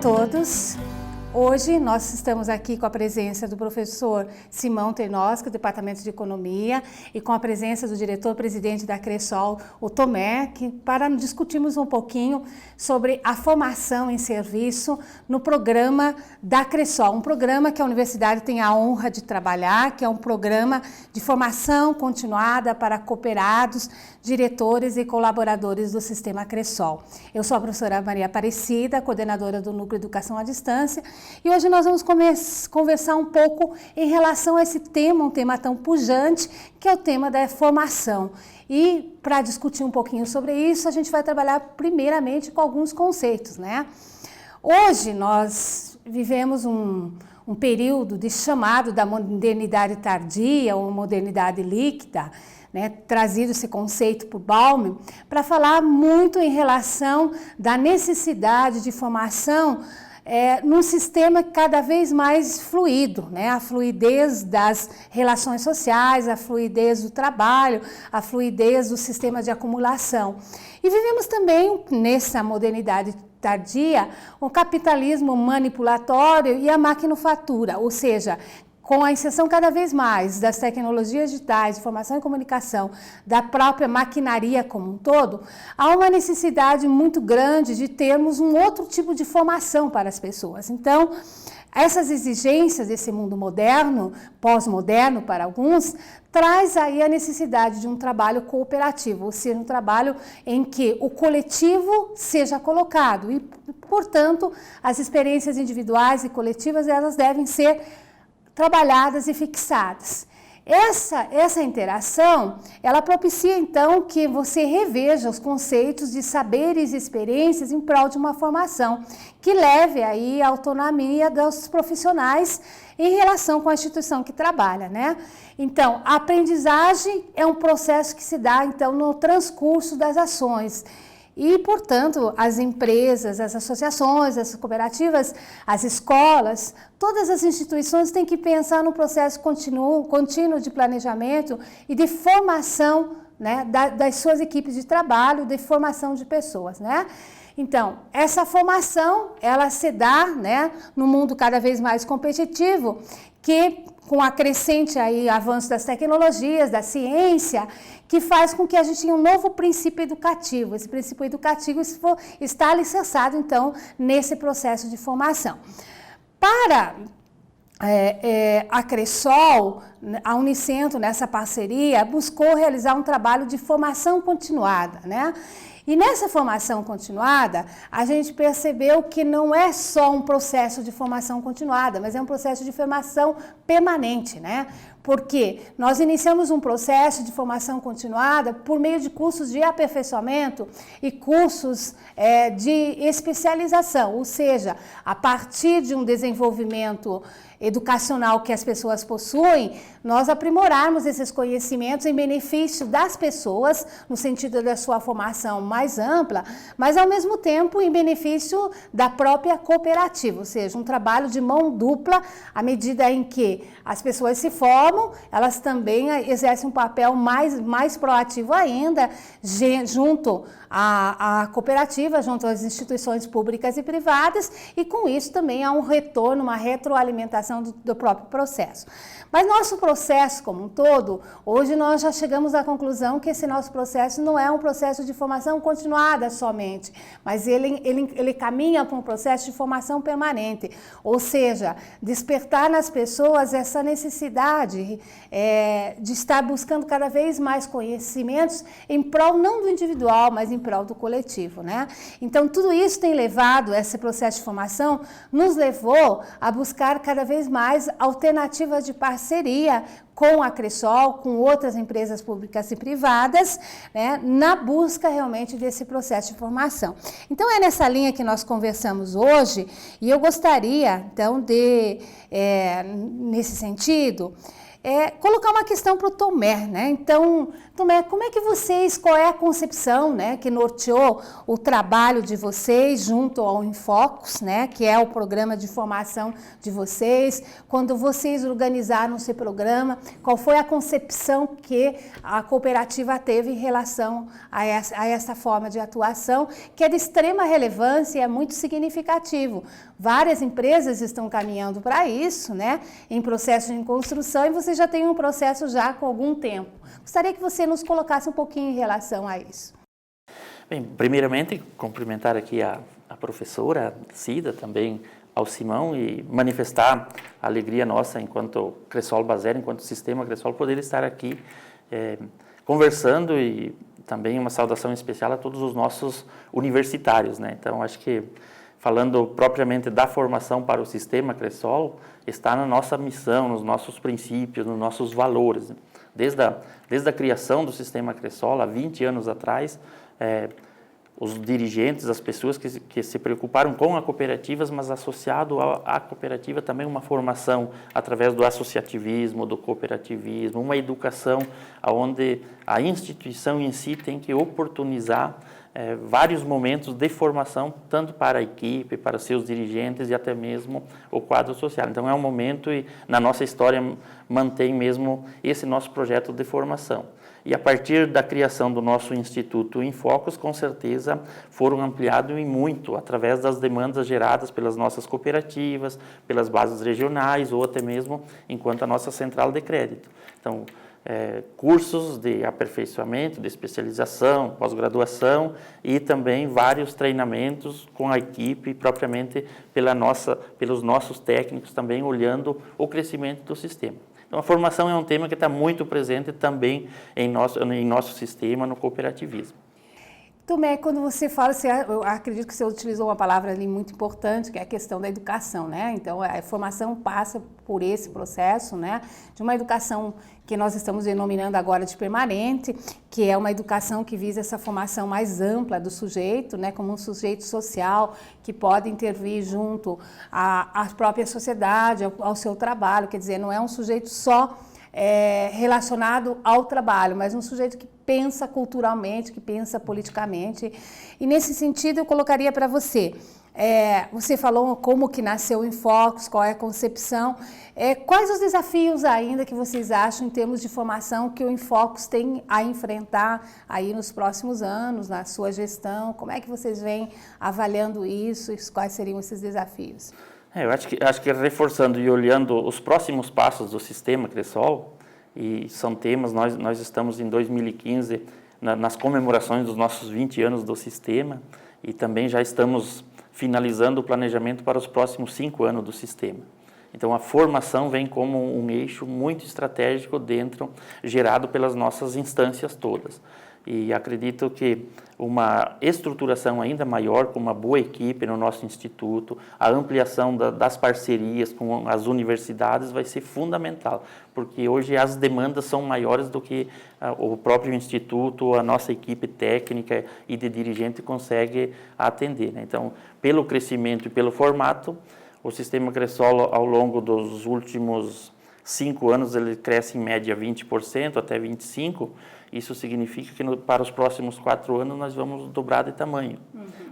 a todos. Hoje nós estamos aqui com a presença do professor Simão Ternosca, do Departamento de Economia, e com a presença do diretor-presidente da Cressol, o Tomé, para discutirmos um pouquinho sobre a formação em serviço no programa da Cressol, um programa que a universidade tem a honra de trabalhar, que é um programa de formação continuada para cooperados, diretores e colaboradores do Sistema Cressol. Eu sou a professora Maria Aparecida, coordenadora do Núcleo Educação à Distância, e hoje nós vamos conversar um pouco em relação a esse tema, um tema tão pujante, que é o tema da formação. E para discutir um pouquinho sobre isso, a gente vai trabalhar primeiramente com alguns conceitos, né? Hoje nós vivemos um período de chamado da modernidade tardia ou modernidade líquida, né, trazido esse conceito por Bauman, para falar muito em relação da necessidade de formação num sistema cada vez mais fluido, né? A fluidez das relações sociais, a fluidez do trabalho, a fluidez do sistema de acumulação. E vivemos também, nessa modernidade tardia, um capitalismo manipulatório e a maquinofatura, ou seja, com a inserção cada vez mais das tecnologias digitais, informação e comunicação, da própria maquinaria como um todo, há uma necessidade muito grande de termos um outro tipo de formação para as pessoas. Então, essas exigências desse mundo moderno, pós-moderno para alguns, traz aí a necessidade de um trabalho cooperativo, ou seja, um trabalho em que o coletivo seja colocado e, portanto, as experiências individuais e coletivas, elas devem ser trabalhadas e fixadas. Essa interação, ela propicia então que você reveja os conceitos de saberes e experiências em prol de uma formação que leve aí a autonomia dos profissionais em relação com a instituição que trabalha, né? Então, a aprendizagem é um processo que se dá então no transcurso das ações. E, portanto, as empresas, as associações, as cooperativas, as escolas, todas as instituições têm que pensar no processo contínuo de planejamento e de formação, né, das suas equipes de trabalho, de formação de pessoas, né? Então, essa formação, ela se dá, né, no mundo cada vez mais competitivo, que com a crescente aí avanço das tecnologias, da ciência, que faz com que a gente tenha um novo princípio educativo. Esse princípio educativo está alicerçado, então, nesse processo de formação. Para a Cressol, a Unicentro, nessa parceria, buscou realizar um trabalho de formação continuada, né? E nessa formação continuada, a gente percebeu que não é só um processo de formação continuada, mas é um processo de formação permanente, né? Porque nós iniciamos um processo de formação continuada por meio de cursos de aperfeiçoamento e cursos de especialização, ou seja, a partir de um desenvolvimento educacional que as pessoas possuem, nós aprimorarmos esses conhecimentos em benefício das pessoas, no sentido da sua formação mais ampla, mas ao mesmo tempo em benefício da própria cooperativa, ou seja, um trabalho de mão dupla, à medida em que as pessoas se formam, elas também exercem um papel mais proativo ainda, junto à cooperativa, junto às instituições públicas e privadas, e com isso também há um retorno, uma retroalimentação do próprio processo. Mas nosso processo como um todo, hoje nós já chegamos à conclusão que esse nosso processo não é um processo de formação continuada somente, mas ele caminha para um processo de formação permanente, ou seja, despertar nas pessoas essa necessidade de estar buscando cada vez mais conhecimentos em prol não do individual, mas em prol do coletivo, né? Então, tudo isso tem levado, esse processo de formação, nos levou a buscar cada vez mais alternativas de parceria com a Cressol, com outras empresas públicas e privadas, né, na busca realmente desse processo de formação. Então, é nessa linha que nós conversamos hoje, e eu gostaria, então, nesse sentido, colocar uma questão para o Tomé, né? Então, Tomé, qual é a concepção, né, que norteou o trabalho de vocês junto ao Infocus, né, que é o programa de formação de vocês? Quando vocês organizaram esse programa, qual foi a concepção que a cooperativa teve em relação a essa forma de atuação, que é de extrema relevância e é muito significativo? Várias empresas estão caminhando para isso, né, em processo de construção, e você já tem um processo já com algum tempo. Gostaria que você nos colocasse um pouquinho em relação a isso. Bem, primeiramente, cumprimentar aqui a professora Cida, também ao Simão, e manifestar a alegria nossa enquanto Cressol Baser, enquanto sistema Cressol, poder estar aqui conversando, e também uma saudação especial a todos os nossos universitários, né? Então, acho que falando propriamente da formação para o sistema Cressol, está na nossa missão, nos nossos princípios, nos nossos valores. Desde a criação do sistema Cressol, há 20 anos atrás, os dirigentes, as pessoas que se preocuparam com as cooperativas, mas associado à cooperativa também uma formação através do associativismo, do cooperativismo, uma educação onde a instituição em si tem que oportunizar vários momentos de formação, tanto para a equipe, para seus dirigentes e até mesmo o quadro social. Então é um momento, e na nossa história mantém mesmo esse nosso projeto de formação. E a partir da criação do nosso Instituto Infocus, com certeza foram ampliados em muito, através das demandas geradas pelas nossas cooperativas, pelas bases regionais ou até mesmo enquanto a nossa central de crédito. Então, cursos de aperfeiçoamento, de especialização, pós-graduação e também vários treinamentos com a equipe, propriamente pelos nossos técnicos também, olhando o crescimento do sistema. Então, a formação é um tema que está muito presente também em nosso sistema, no cooperativismo. Tomé, quando você fala, eu acredito que você utilizou uma palavra ali muito importante, que é a questão da educação, né? Então, a formação passa por esse processo, né? De uma educação que nós estamos denominando agora de permanente, que é uma educação que visa essa formação mais ampla do sujeito, né? Como um sujeito social que pode intervir junto à própria sociedade, ao seu trabalho, quer dizer, não é um sujeito só relacionado ao trabalho, mas um sujeito que pensa culturalmente, que pensa politicamente. E nesse sentido eu colocaria para você, você falou como que nasceu o Infocus, qual é a concepção, quais os desafios ainda que vocês acham em termos de formação que o Infocus tem a enfrentar aí nos próximos anos, na sua gestão, como é que vocês vêm avaliando isso e quais seriam esses desafios? Eu acho que reforçando e olhando os próximos passos do sistema Cressol, e são temas, nós estamos em 2015 nas comemorações dos nossos 20 anos do sistema, e também já estamos finalizando o planejamento para os próximos 5 anos do sistema. Então, a formação vem como um eixo muito estratégico gerado pelas nossas instâncias todas. E acredito que uma estruturação ainda maior, com uma boa equipe no nosso instituto, a ampliação das parcerias com as universidades vai ser fundamental, porque hoje as demandas são maiores do que o próprio instituto, a nossa equipe técnica e de dirigente consegue atender, né? Então, pelo crescimento e pelo formato, o sistema Cressol, ao longo dos últimos 5 anos, ele cresce em média 20% até 25%. Isso significa que para os próximos 4 anos nós vamos dobrar de tamanho.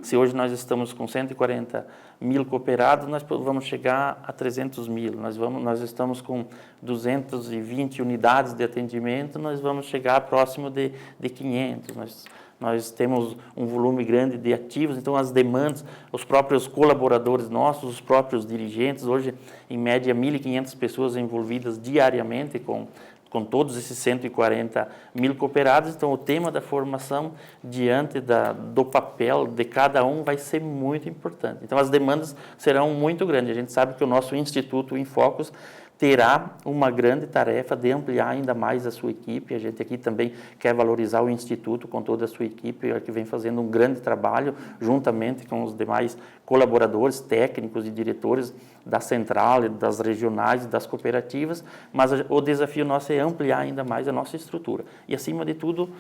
Se hoje nós estamos com 140 mil cooperados, nós vamos chegar a 300 mil. Nós estamos com 220 unidades de atendimento, nós vamos chegar próximo de 500. Nós temos um volume grande de ativos, então as demandas, os próprios colaboradores nossos, os próprios dirigentes, hoje em média 1.500 pessoas envolvidas diariamente com todos esses 140 mil cooperados. Então, o tema da formação diante do papel de cada um vai ser muito importante. Então, as demandas serão muito grandes. A gente sabe que o nosso Instituto Infocus terá uma grande tarefa de ampliar ainda mais a sua equipe. A gente aqui também quer valorizar o Instituto com toda a sua equipe, que vem fazendo um grande trabalho juntamente com os demais colaboradores, técnicos e diretores da central, das regionais e das cooperativas, mas o desafio nosso é ampliar ainda mais a nossa estrutura. E, acima de tudo,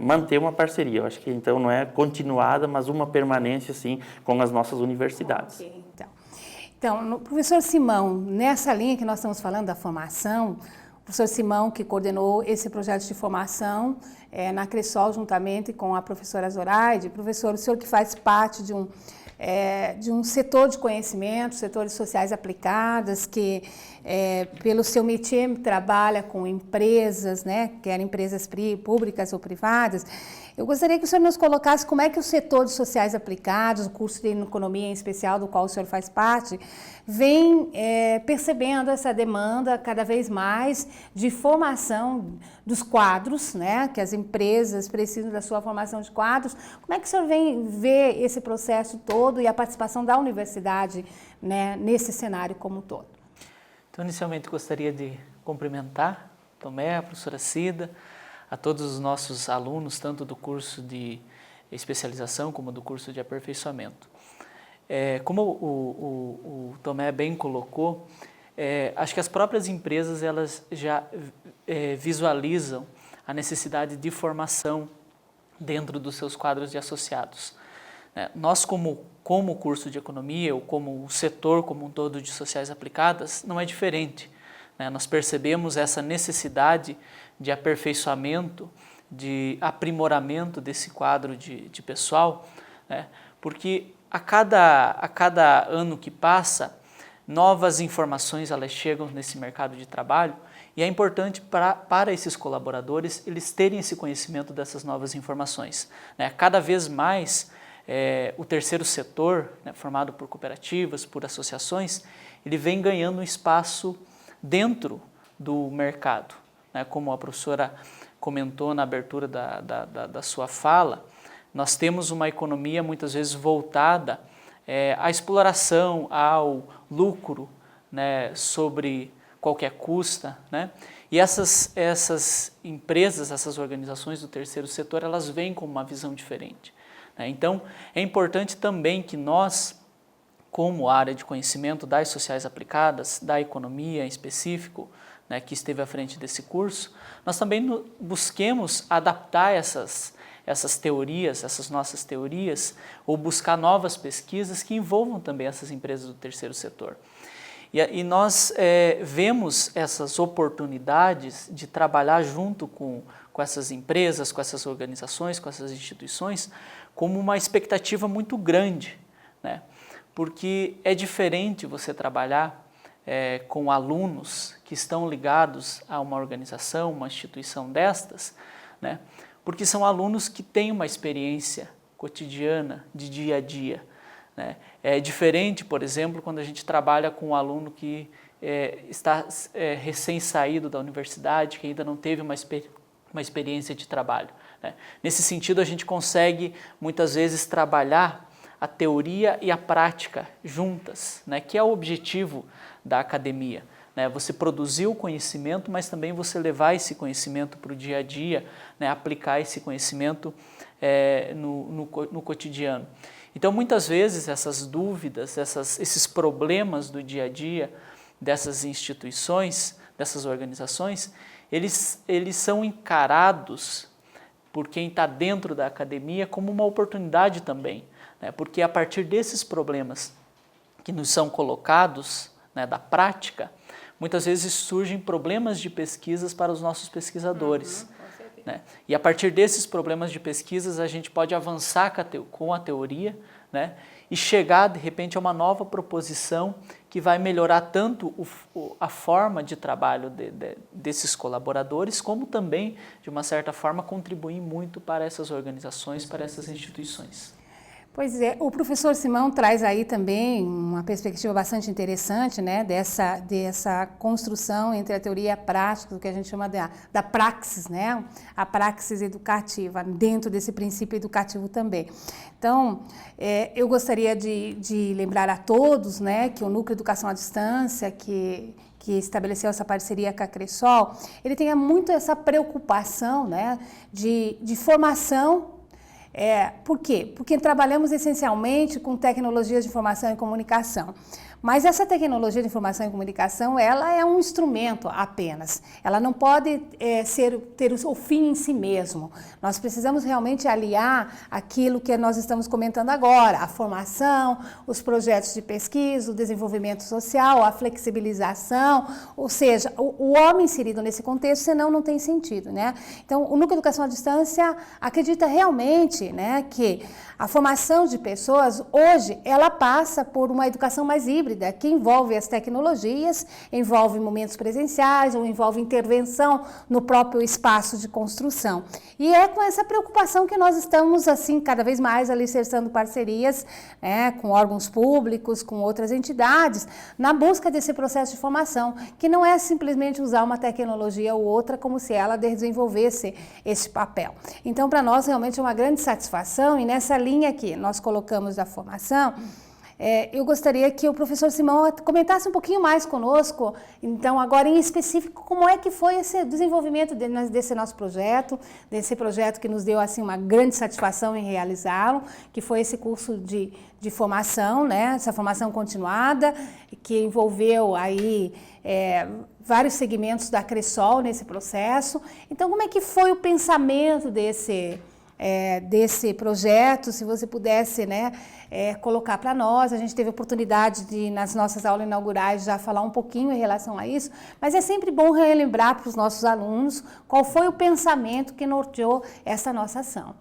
manter uma parceria. Eu acho que, então, não é continuada, mas uma permanência, sim, com as nossas universidades. Okay, então, professor Simão, nessa linha que nós estamos falando da formação, o professor Simão, que coordenou esse projeto de formação na Cressol, juntamente com a professora Zoraide. Professor, o senhor que faz parte de um setor de conhecimento, setores sociais aplicadas, que pelo seu métier trabalha com empresas, né, quer empresas públicas ou privadas. Eu gostaria que o senhor nos colocasse como é que o setor de sociais aplicados, o curso de economia em especial, do qual o senhor faz parte, vem percebendo essa demanda cada vez mais de formação dos quadros, né, que as empresas precisam da sua formação de quadros. Como é que o senhor vem ver esse processo todo e a participação da universidade, né, nesse cenário como um todo? Então, inicialmente, gostaria de cumprimentar Tomé, a professora Cida, a todos os nossos alunos, tanto do curso de especialização como do curso de aperfeiçoamento. Como o Tomé bem colocou, acho que as próprias empresas elas já visualizam a necessidade de formação dentro dos seus quadros de associados. Nós, como curso de economia ou como o setor como um todo de sociais aplicadas, não é diferente. Nós percebemos essa necessidade de aperfeiçoamento, de aprimoramento desse quadro de pessoal, porque a cada ano que passa, novas informações elas chegam nesse mercado de trabalho e é importante para esses colaboradores eles terem esse conhecimento dessas novas informações. Cada vez mais o terceiro setor, formado por cooperativas, por associações, ele vem ganhando um espaço dentro do mercado. Como a professora comentou na abertura da sua fala, nós temos uma economia muitas vezes voltada à exploração, ao lucro, sobre qualquer custa, E essas empresas, essas organizações do terceiro setor, elas vêm com uma visão diferente. Então, é importante também que nós, como área de conhecimento das sociais aplicadas, da economia em específico, que esteve à frente desse curso, nós também busquemos adaptar essas teorias, essas nossas teorias, ou buscar novas pesquisas que envolvam também essas empresas do terceiro setor. E nós vemos essas oportunidades de trabalhar junto com essas empresas, com essas organizações, com essas instituições, como uma expectativa muito grande, porque é diferente você trabalhar com alunos que estão ligados a uma organização, uma instituição destas, porque são alunos que têm uma experiência cotidiana, de dia a dia. É diferente, por exemplo, quando a gente trabalha com um aluno que está recém-saído da universidade, que ainda não teve uma experiência de trabalho. Nesse sentido, a gente consegue, muitas vezes, trabalhar a teoria e a prática juntas, que é o objetivo da academia. Você produzir o conhecimento, mas também você levar esse conhecimento para o dia a dia, aplicar esse conhecimento no cotidiano. Então, muitas vezes, essas dúvidas, esses problemas do dia a dia dessas instituições, dessas organizações, eles são encarados por quem está dentro da academia como uma oportunidade também, porque a partir desses problemas que nos são colocados, da prática, muitas vezes surgem problemas de pesquisas para os nossos pesquisadores. E a partir desses problemas de pesquisas a gente pode avançar com a teoria, e chegar de repente a uma nova proposição que vai melhorar tanto a forma de trabalho desses colaboradores, como também, de uma certa forma, contribuir muito para essas organizações, para essas instituições. Pois é, o professor Simão traz aí também uma perspectiva bastante interessante, dessa construção entre a teoria e a prática, do que a gente chama da praxis, a praxis educativa, dentro desse princípio educativo também. Então, eu gostaria de lembrar a todos, que o Núcleo Educação à Distância, que estabeleceu essa parceria com a Cressol, ele tem muito essa preocupação, de formação. Por quê? Porque trabalhamos essencialmente com tecnologias de informação e comunicação. Mas essa tecnologia de informação e comunicação, ela é um instrumento apenas. Ela não pode ter o fim em si mesmo. Nós precisamos realmente aliar aquilo que nós estamos comentando agora, a formação, os projetos de pesquisa, o desenvolvimento social, a flexibilização, ou seja, o homem inserido nesse contexto, senão não tem sentido, né? Então, o Núcleo Educação à Distância acredita realmente, né, que a formação de pessoas, hoje, ela passa por uma educação mais híbrida, que envolve as tecnologias, envolve momentos presenciais ou envolve intervenção no próprio espaço de construção. E é com essa preocupação que nós estamos, assim, cada vez mais alicerçando parcerias, né, com órgãos públicos, com outras entidades, na busca desse processo de formação, que não é simplesmente usar uma tecnologia ou outra como se ela desenvolvesse esse papel. Então, para nós, realmente é uma grande satisfação, e nessa linha que nós colocamos da formação, eu gostaria que o professor Simão comentasse um pouquinho mais conosco, então, agora em específico, como é que foi esse desenvolvimento desse nosso projeto, desse projeto que nos deu, assim, uma grande satisfação em realizá-lo, que foi esse curso de formação, né, essa formação continuada, que envolveu aí vários segmentos da Cressol nesse processo. Então, como é que foi o pensamento desse projeto, se você pudesse, né, colocar para nós. A gente teve a oportunidade de, nas nossas aulas inaugurais, já falar um pouquinho em relação a isso, mas é sempre bom relembrar para os nossos alunos qual foi o pensamento que norteou essa nossa ação.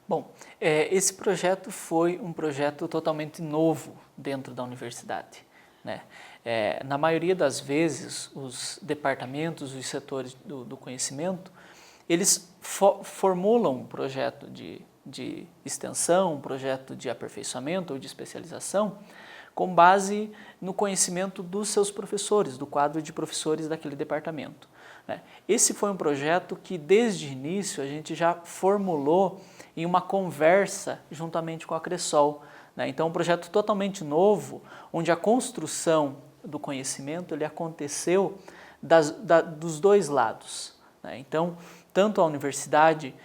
Bom, esse projeto foi um projeto totalmente novo dentro da universidade, né? Na maioria das vezes, os departamentos, os setores do conhecimento, eles formulam um projeto de extensão, um projeto de aperfeiçoamento ou de especialização com base no conhecimento dos seus professores, do quadro de professores daquele departamento, né? Esse foi um projeto que, desde o início, a gente já formulou em uma conversa juntamente com a Cressol, né? Então, um projeto totalmente novo, onde a construção do conhecimento ele aconteceu dos dois lados, né? Então, tanto a universidade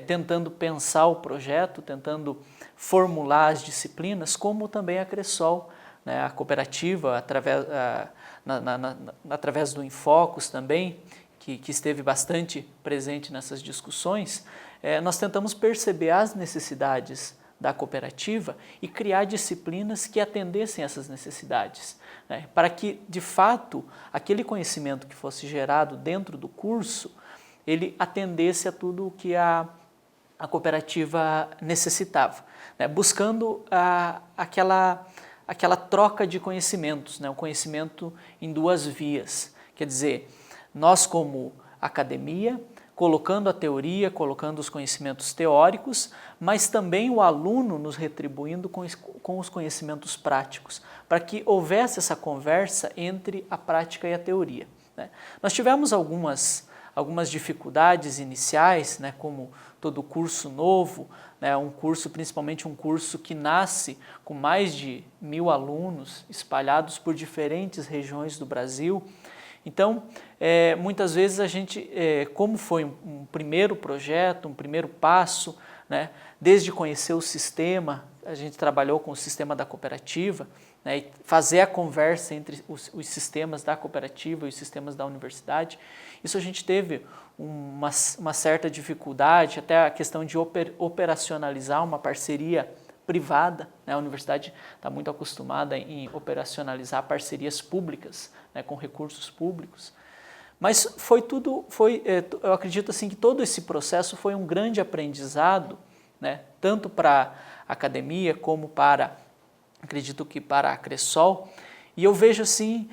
tentando pensar o projeto, tentando formular as disciplinas, como também a Cressol, né, a cooperativa, através do Infocus também, que esteve bastante presente nessas discussões, nós tentamos perceber as necessidades da cooperativa e criar disciplinas que atendessem essas necessidades, né, para que, de fato, aquele conhecimento que fosse gerado dentro do curso ele atendesse a tudo o que a cooperativa necessitava, né? Buscando aquela troca de conhecimentos, né? O conhecimento em duas vias, quer dizer, nós como academia, colocando a teoria, colocando os conhecimentos teóricos, mas também o aluno nos retribuindo com os conhecimentos práticos, para que houvesse essa conversa entre a prática e a teoria, né? Nós tivemos algumas dificuldades iniciais, né, como todo curso novo, né, principalmente um curso que nasce com mais de 1000 alunos espalhados por diferentes regiões do Brasil. Então, muitas vezes a gente, como foi um primeiro projeto, um primeiro passo, né, desde conhecer o sistema, a gente trabalhou com o sistema da cooperativa, né, e fazer a conversa entre os sistemas da cooperativa e os sistemas da universidade. Isso a gente teve uma certa dificuldade, até a questão de operacionalizar uma parceria privada, né? A universidade está muito acostumada em operacionalizar parcerias públicas, né, com recursos públicos. Mas eu acredito assim, que todo esse processo foi um grande aprendizado, né, tanto para a academia como acredito que para a Cressol, e eu vejo assim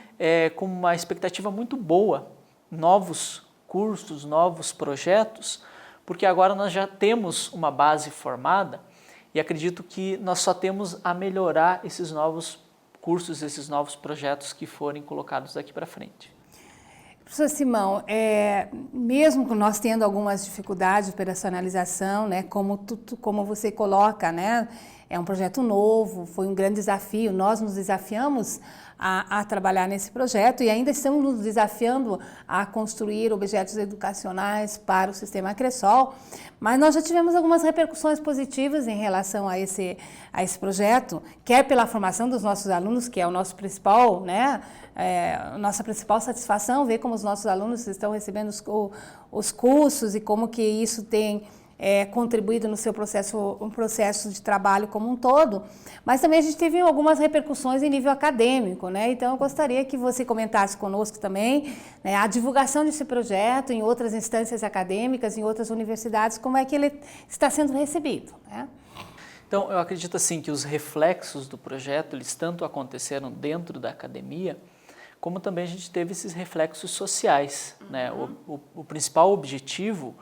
com uma expectativa muito boa, novos cursos, novos projetos, porque agora nós já temos uma base formada e acredito que nós só temos a melhorar esses novos cursos, esses novos projetos que forem colocados daqui para frente. Professor Simão, mesmo que nós tendo algumas dificuldades de operacionalização, né, como você coloca, né, é um projeto novo, foi um grande desafio, nós nos desafiamos a trabalhar nesse projeto e ainda estamos nos desafiando a construir objetos educacionais para o sistema Cresol, mas nós já tivemos algumas repercussões positivas em relação a esse projeto, quer pela formação dos nossos alunos, que é o nosso principal, né, nossa principal satisfação, ver como os nossos alunos estão recebendo os cursos e como que isso tem contribuído no seu processo de trabalho como um todo, mas também a gente teve algumas repercussões em nível acadêmico, né? Então eu gostaria que você comentasse conosco também, né, a divulgação desse projeto em outras instâncias acadêmicas, em outras universidades, como é que ele está sendo recebido, né? Então, eu acredito assim que os reflexos do projeto, eles tanto aconteceram dentro da academia, como também a gente teve esses reflexos sociais, né? O principal objetivo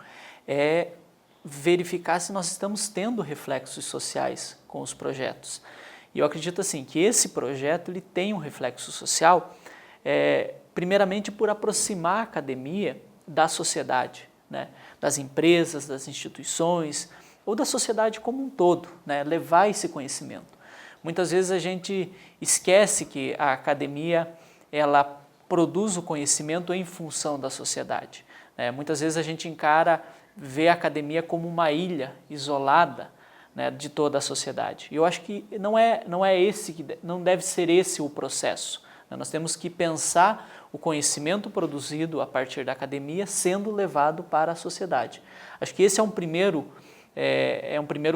é verificar se nós estamos tendo reflexos sociais com os projetos. E eu acredito assim que esse projeto ele tem um reflexo social, primeiramente por aproximar a academia da sociedade, né? Das empresas, das instituições ou da sociedade como um todo, né? Levar esse conhecimento. Muitas vezes a gente esquece que a academia ela produz o conhecimento em função da sociedade, né? Muitas vezes a gente vê a academia como uma ilha isolada, né, de toda a sociedade. E eu acho que não deve ser esse o processo, né? Nós temos que pensar o conhecimento produzido a partir da academia sendo levado para a sociedade. Acho que esse é um primeiro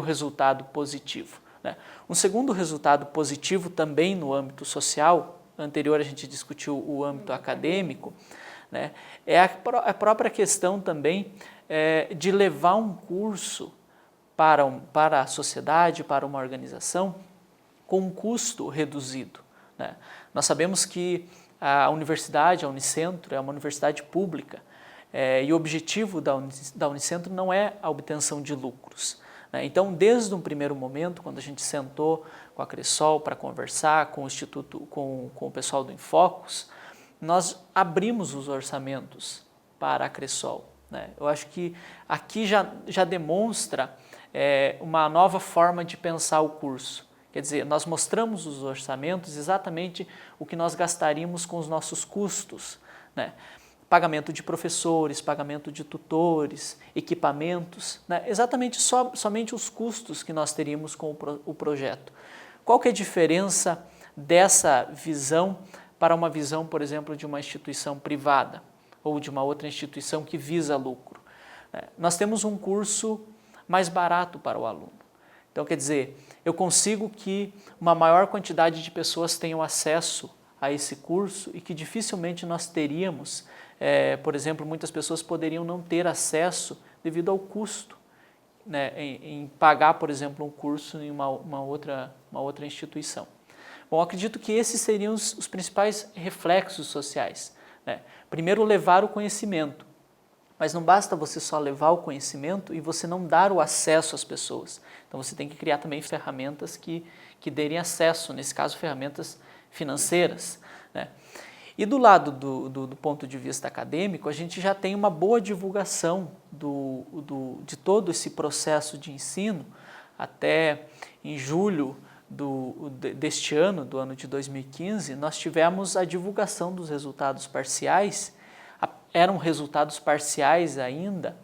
resultado positivo, né? Um segundo resultado positivo também no âmbito social, anterior a gente discutiu o âmbito acadêmico, né, é a própria questão também de levar um curso para a sociedade, para uma organização, com um custo reduzido, né? Nós sabemos que a universidade, a Unicentro, é uma universidade pública e o objetivo da Unicentro não é a obtenção de lucros, né? Então, desde um primeiro momento, quando a gente sentou com a Cresol para conversar com o Instituto, com o pessoal do Infocus, nós abrimos os orçamentos para a Cresol, né? Eu acho que aqui já demonstra uma nova forma de pensar o curso. Quer dizer, nós mostramos os orçamentos exatamente o que nós gastaríamos com os nossos custos, né? Pagamento de professores, pagamento de tutores, equipamentos, né? Exatamente somente os custos que nós teríamos com o projeto. Qual que é a diferença dessa visão para uma visão, por exemplo, de uma instituição privada ou de uma outra instituição que visa lucro? Nós temos um curso mais barato para o aluno. Então, quer dizer, eu consigo que uma maior quantidade de pessoas tenham acesso a esse curso e que dificilmente nós teríamos, por exemplo, muitas pessoas poderiam não ter acesso devido ao custo, né, em pagar, por exemplo, um curso em uma outra instituição. Bom, acredito que esses seriam os principais reflexos sociais, né? Primeiro, levar o conhecimento, mas não basta você só levar o conhecimento e você não dar o acesso às pessoas. Então, você tem que criar também ferramentas que derem acesso, nesse caso, ferramentas financeiras, né? E do lado do ponto de vista acadêmico, a gente já tem uma boa divulgação de todo esse processo de ensino. Até em julho deste ano, do ano de 2015, nós tivemos a divulgação dos resultados parciais. Eram resultados parciais ainda,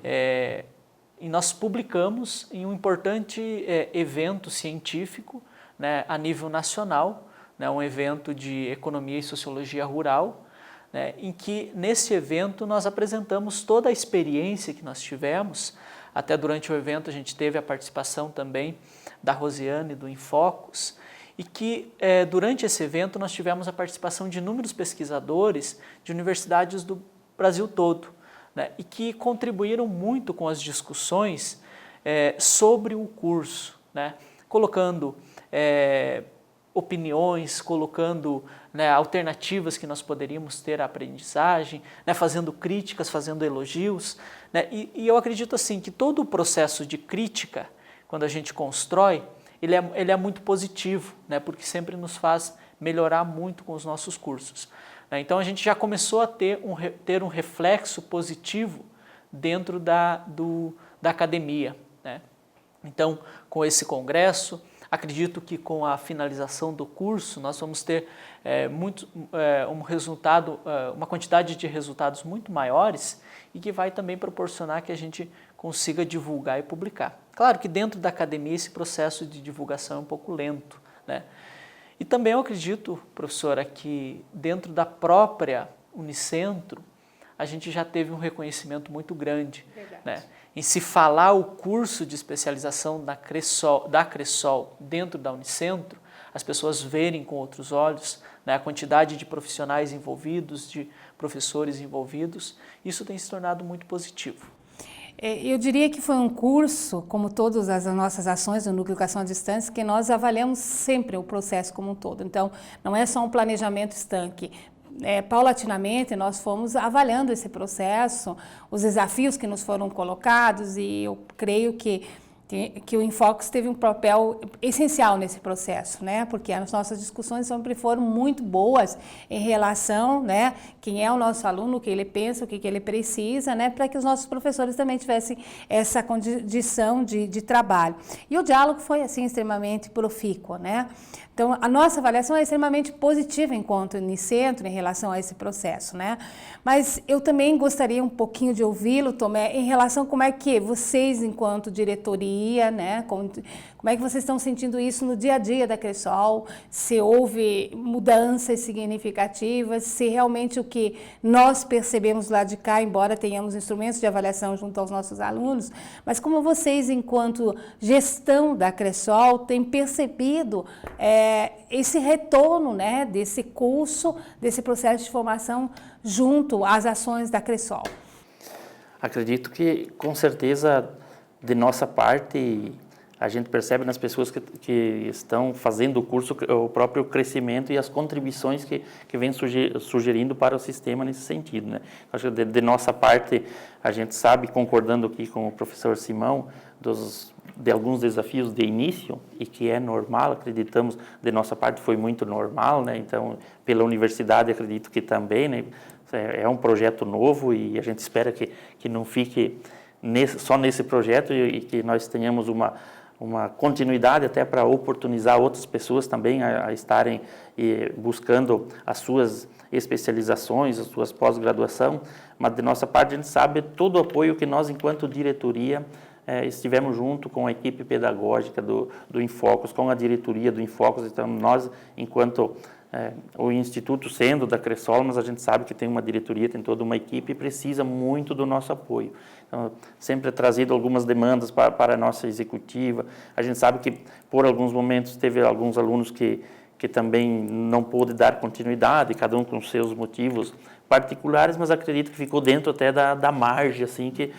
e nós publicamos em um importante evento científico, né, a nível nacional, né, um evento de economia e sociologia rural, né, em que nesse evento nós apresentamos toda a experiência que nós tivemos. Até durante o evento a gente teve a participação também da Rosiane do Infocus, e que durante esse evento nós tivemos a participação de inúmeros pesquisadores de universidades do Brasil todo, né, e que contribuíram muito com as discussões sobre o curso, né, colocando opiniões, colocando, né, alternativas que nós poderíamos ter à aprendizagem, né, fazendo críticas, fazendo elogios, né, e eu acredito assim que todo o processo de crítica, quando a gente constrói, ele é muito positivo, né, porque sempre nos faz melhorar muito com os nossos cursos. Então a gente já começou a ter um reflexo positivo dentro da academia, né? Então, com esse congresso, acredito que com a finalização do curso nós vamos ter uma quantidade de resultados muito maiores e que vai também proporcionar que a gente consiga divulgar e publicar. Claro que dentro da academia esse processo de divulgação é um pouco lento, né? E também eu acredito, professora, que dentro da própria Unicentro a gente já teve um reconhecimento muito grande, né? Em se falar o curso de especialização da Cressol dentro da Unicentro, as pessoas verem com outros olhos, né, a quantidade de profissionais envolvidos, de professores envolvidos, isso tem se tornado muito positivo. Eu diria que foi um curso, como todas as nossas ações do Núcleo de Educação à Distância, que nós avaliamos sempre o processo como um todo. Então, não é só um planejamento estanque. Paulatinamente, nós fomos avaliando esse processo, os desafios que nos foram colocados, e eu creio que o Infocus teve um papel essencial nesse processo, né? Porque as nossas discussões sempre foram muito boas em relação, né, quem é o nosso aluno, o que ele pensa, o que ele precisa, né, para que os nossos professores também tivessem essa condição de trabalho. E o diálogo foi, assim, extremamente profícuo, né? Então, a nossa avaliação é extremamente positiva enquanto Unicentro em relação a esse processo, né? Mas eu também gostaria um pouquinho de ouvi-lo, Tomé, em relação a como é que vocês, enquanto diretoria, né, como é que vocês estão sentindo isso no dia a dia da Cressol, se houve mudanças significativas, se realmente o que nós percebemos lá de cá, embora tenhamos instrumentos de avaliação junto aos nossos alunos, mas como vocês, enquanto gestão da Cressol, têm percebido esse retorno, né, desse curso, desse processo de formação junto às ações da Cressol? Acredito que, com certeza, de nossa parte, a gente percebe nas pessoas que estão fazendo o curso o próprio crescimento e as contribuições que vem sugerindo para o sistema nesse sentido, né? Acho que de nossa parte, a gente sabe, concordando aqui com o professor Simão, de alguns desafios de início, e que é normal, acreditamos, de nossa parte foi muito normal, né? Então, pela universidade, acredito que também, né? É um projeto novo e a gente espera que não fique só nesse projeto e que nós tenhamos uma continuidade até para oportunizar outras pessoas também a estarem buscando as suas especializações, as suas pós-graduação, mas de nossa parte a gente sabe todo o apoio que nós, enquanto diretoria, estivemos junto com a equipe pedagógica do Infocus, com a diretoria do Infocus, então nós, enquanto o Instituto sendo da Cressol, mas a gente sabe que tem uma diretoria, tem toda uma equipe e precisa muito do nosso apoio. Então, sempre é trazido algumas demandas para a nossa executiva. A gente sabe que, por alguns momentos, teve alguns alunos que também não pôde dar continuidade, cada um com seus motivos particulares, mas acredito que ficou dentro até da margem, assim, que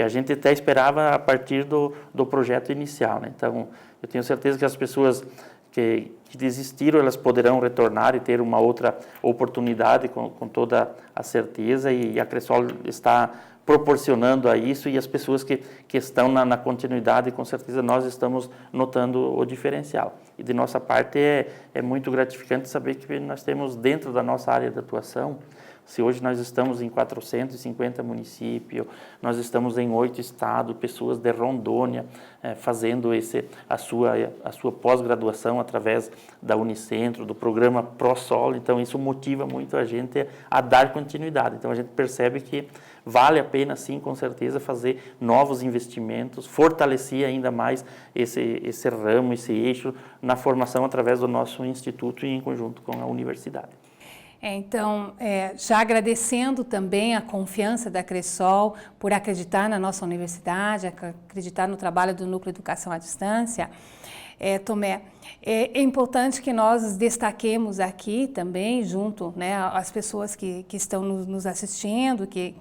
a gente até esperava a partir do projeto inicial, né? Então, eu tenho certeza que as pessoas que desistiram, elas poderão retornar e ter uma outra oportunidade com toda a certeza, e a Cressol está proporcionando a isso, e as pessoas que estão na continuidade, com certeza nós estamos notando o diferencial. E de nossa parte é muito gratificante saber que nós temos dentro da nossa área de atuação, se hoje nós estamos em 450 municípios, nós estamos em 8 estados, pessoas de Rondônia fazendo a sua pós-graduação através da Unicentro, do programa ProSolo, então isso motiva muito a gente a dar continuidade. Então a gente percebe que vale a pena, sim, com certeza, fazer novos investimentos, fortalecer ainda mais esse ramo, esse eixo na formação através do nosso instituto e em conjunto com a universidade. Então, já agradecendo também a confiança da Cressol por acreditar na nossa universidade, acreditar no trabalho do Núcleo de Educação à Distância, Tomé, é importante que nós destaquemos aqui também, junto, né, às pessoas que estão nos assistindo, que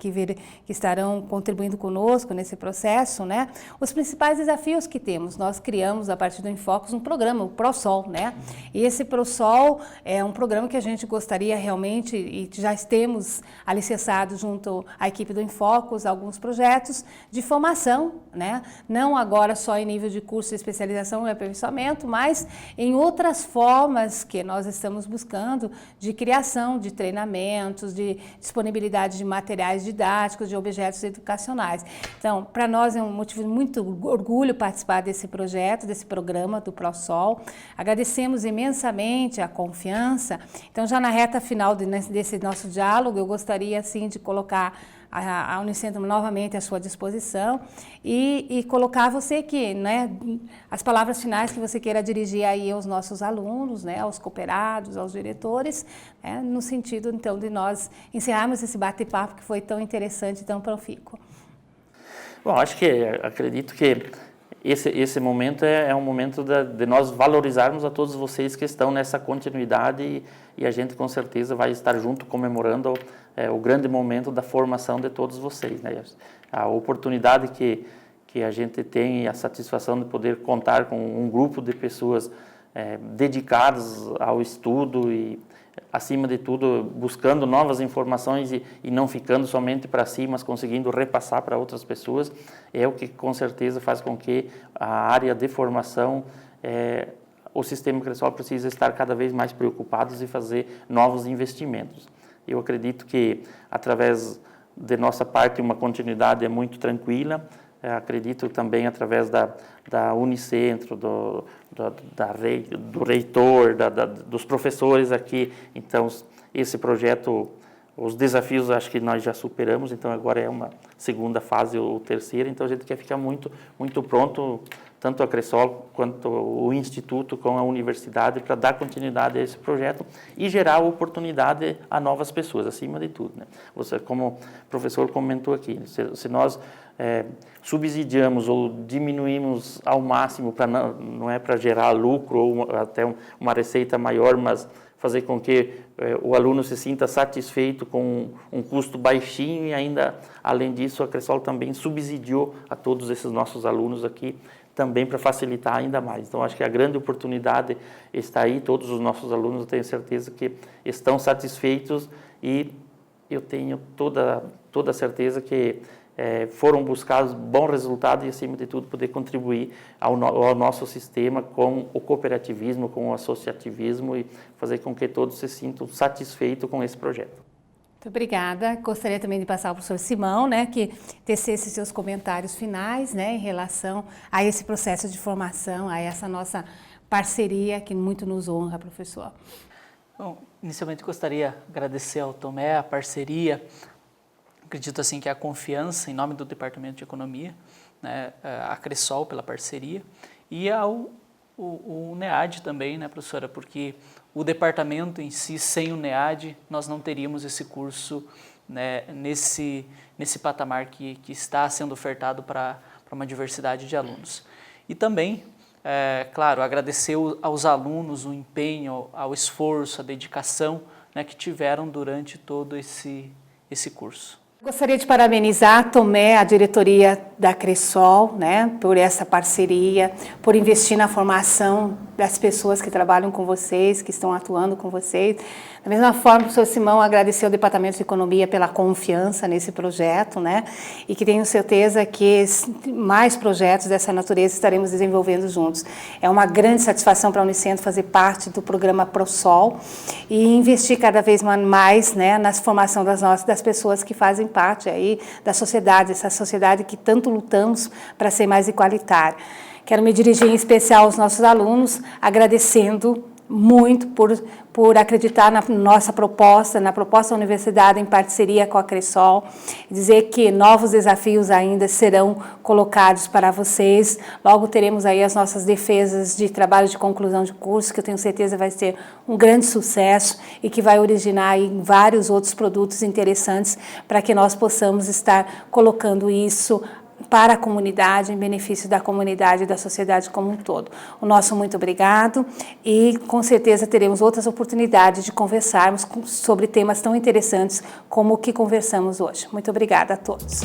estarão contribuindo conosco nesse processo, né, os principais desafios que temos. Nós criamos, a partir do Infocus, um programa, o ProSol, né? E esse ProSol é um programa que a gente gostaria realmente, e já temos alicerçado junto à equipe do Infocus alguns projetos de formação, né? Não agora só em nível de curso de especialização e aperfeiçoamento, aperfeiçoamento, mas em outras formas que nós estamos buscando de criação de treinamentos, de disponibilidade de materiais didáticos, de objetos educacionais. Então, para nós é um motivo de muito orgulho participar desse projeto, desse programa do ProSol. Agradecemos imensamente a confiança. Então, já na reta final desse nosso diálogo, eu gostaria, assim, de colocar a Unicentro novamente à sua disposição e colocar você aqui, né, as palavras finais que você queira dirigir aí aos nossos alunos, né, aos cooperados, aos diretores, né, no sentido, então, de nós encerrarmos esse bate-papo que foi tão interessante e tão profícuo. Bom, acredito que esse momento é um momento de nós valorizarmos a todos vocês que estão nessa continuidade e a gente com certeza vai estar junto comemorando o grande momento da formação de todos vocês, né? A oportunidade que a gente tem e a satisfação de poder contar com um grupo de pessoas dedicadas ao estudo e, acima de tudo, buscando novas informações e não ficando somente para si, mas conseguindo repassar para outras pessoas, é o que com certeza faz com que a área de formação, o sistema Cresol precisa estar cada vez mais preocupados e fazer novos investimentos. Eu acredito que, através de nossa parte, uma continuidade é muito tranquila. Acredito também através da Unicentro, do reitor, dos professores aqui. Então, esse projeto, os desafios acho que nós já superamos, então agora é uma segunda fase ou terceira, então a gente quer ficar muito, muito pronto, tanto a Cresol quanto o Instituto com a universidade, para dar continuidade a esse projeto e gerar oportunidade a novas pessoas, acima de tudo, né? Você, como o professor comentou aqui, se nós subsidiamos ou diminuímos ao máximo, não é para gerar lucro ou até uma receita maior, mas fazer com que o aluno se sinta satisfeito com um custo baixinho e ainda, além disso, a Cresol também subsidiou a todos esses nossos alunos aqui, também para facilitar ainda mais. Então, acho que a grande oportunidade está aí, todos os nossos alunos, eu tenho certeza que estão satisfeitos e eu tenho toda a certeza que foram buscados bons resultados e, acima de tudo, poder contribuir ao nosso sistema com o cooperativismo, com o associativismo e fazer com que todos se sintam satisfeitos com esse projeto. Muito obrigada. Gostaria também de passar ao professor Simão, né, que tecesse seus comentários finais, né, em relação a esse processo de formação, a essa nossa parceria que muito nos honra, professor. Bom, inicialmente gostaria de agradecer ao Tomé a parceria. Acredito assim que a confiança em nome do Departamento de Economia, né, a Cresol pela parceria e ao NEAD também, né, professora, porque o departamento em si, sem o NEAD, nós não teríamos esse curso, né, nesse patamar que está sendo ofertado para uma diversidade de alunos. E também, claro, agradecer aos alunos o empenho, ao esforço, a dedicação, né, que tiveram durante todo esse curso. Gostaria de parabenizar a Tomé, a diretoria da Cresol, né, por essa parceria, por investir na formação das pessoas que trabalham com vocês, que estão atuando com vocês. Da mesma forma, o professor Simão agradecer ao Departamento de Economia pela confiança nesse projeto, né, e que tenho certeza que mais projetos dessa natureza estaremos desenvolvendo juntos. É uma grande satisfação para a Unicentro fazer parte do programa ProSol e investir cada vez mais, né, na formação das pessoas que fazem parte aí da sociedade, essa sociedade que tanto lutamos para ser mais igualitária. Quero me dirigir em especial aos nossos alunos, agradecendo muito por acreditar na nossa proposta, na proposta da universidade em parceria com a Cresol, dizer que novos desafios ainda serão colocados para vocês. Logo teremos aí as nossas defesas de trabalho de conclusão de curso, que eu tenho certeza vai ser um grande sucesso e que vai originar aí vários outros produtos interessantes para que nós possamos estar colocando isso para a comunidade, em benefício da comunidade e da sociedade como um todo. O nosso muito obrigado e com certeza teremos outras oportunidades de conversarmos sobre temas tão interessantes como o que conversamos hoje. Muito obrigada a todos.